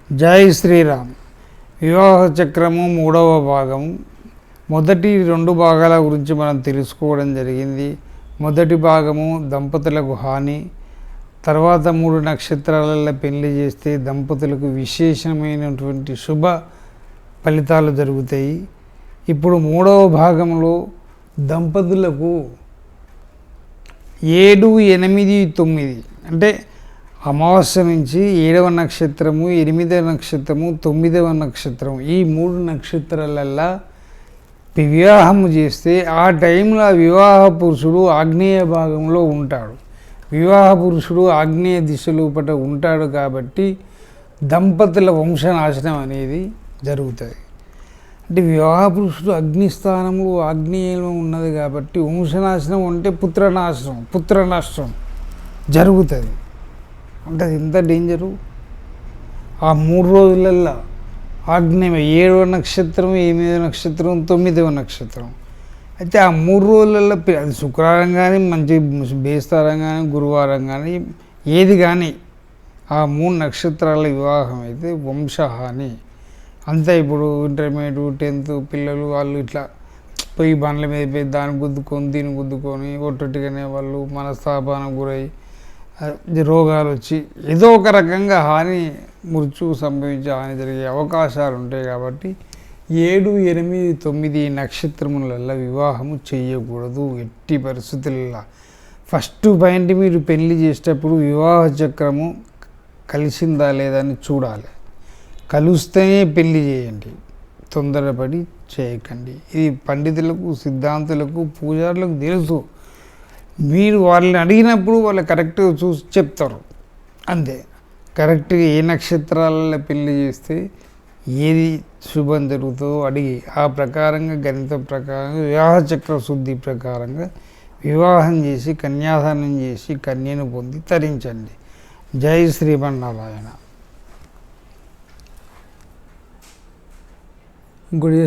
జై శ్రీరామ్. వివాహ చక్రము 3వ భాగము. మొదటి 2 భాగాల గురించి మనం తెలుసుకోవడం జరిగింది. మొదటి భాగము దంపతులకు హాని, తర్వాత 3 నక్షత్రాలలో పెళ్లి చేస్తే దంపతులకు విశేషమైనటువంటి శుభ ఫలితాలు జరుగుతాయి. ఇప్పుడు 3వ భాగంలో దంపతులకు 7, 8, 9 అంటే అమావాస్య నుంచి 7వ నక్షత్రము, 8వ నక్షత్రము, 9వ నక్షత్రం, ఈ 3 నక్షత్రాలల్లో వివాహము చేస్తే ఆ టైంలో వివాహ పురుషుడు ఆగ్నేయ భాగంలో ఉంటాడు. వివాహ పురుషుడు ఆగ్నేయ దిశ లోపల ఉంటాడు కాబట్టి దంపతుల వంశనాశనం అనేది జరుగుతుంది. అంటే వివాహ పురుషుడు అగ్నిస్థానంలో ఆగ్నేయంలో ఉన్నది కాబట్టి వంశనాశనం అంటే పుత్రనాశనం జరుగుతుంది. అంటే అది ఎంత డేంజరు. ఆ 3 రోజులల్లో ఆగ్నేయం 7వ నక్షత్రం, 8వ నక్షత్రం, 9వ నక్షత్రం. అయితే ఆ 3 రోజులలో అది శుక్రవారం కానీ, మంచి బేస్తారం కానీ, గురువారం కానీ, ఏది కానీ ఆ 3 నక్షత్రాల వివాహం అయితే వంశహాని అంతా. ఇప్పుడు ఇంటర్మీడియట్, 10th పిల్లలు వాళ్ళు ఇట్లా పోయి బండ్ల మీద పోయి దాన్ని గుద్దుకొని దీన్ని గుద్దుకొని ఒట్టొట్టిగానే వాళ్ళు మనస్తాపానికి గురై రోగాలు వచ్చి ఏదో ఒక రకంగా మృత్యువు సంభవించే హాని జరిగే అవకాశాలు ఉంటాయి. కాబట్టి 7, 8, 9 నక్షత్రములలో వివాహము చేయకూడదు ఎట్టి పరిస్థితులలో. ఫస్ట్ పాయింట్, మీరు పెళ్లి చేసేటప్పుడు వివాహ చక్రము కలిసిందా లేదా అని చూడాలి. కలుస్తేనే పెళ్లి చేయండి, తొందరపడి చేయకండి. ఇది పండితులకు, సిద్ధాంతులకు, పూజారులకు తెలుసు. మీరు వాళ్ళని అడిగినప్పుడు వాళ్ళు కరెక్ట్గా చూసి చెప్తారు అంతే. కరెక్ట్గా ఏ నక్షత్రాలలో పెళ్లి చేస్తే ఏది శుభం జరుగుతుందో అడిగి ఆ ప్రకారంగా గణితం ప్రకారంగా వివాహ చక్ర శుద్ధి ప్రకారంగా వివాహం చేసి కన్యాదానం చేసి కన్యను పొంది తరించండి. జై శ్రీమన్నారాయణ. ఇంకోటి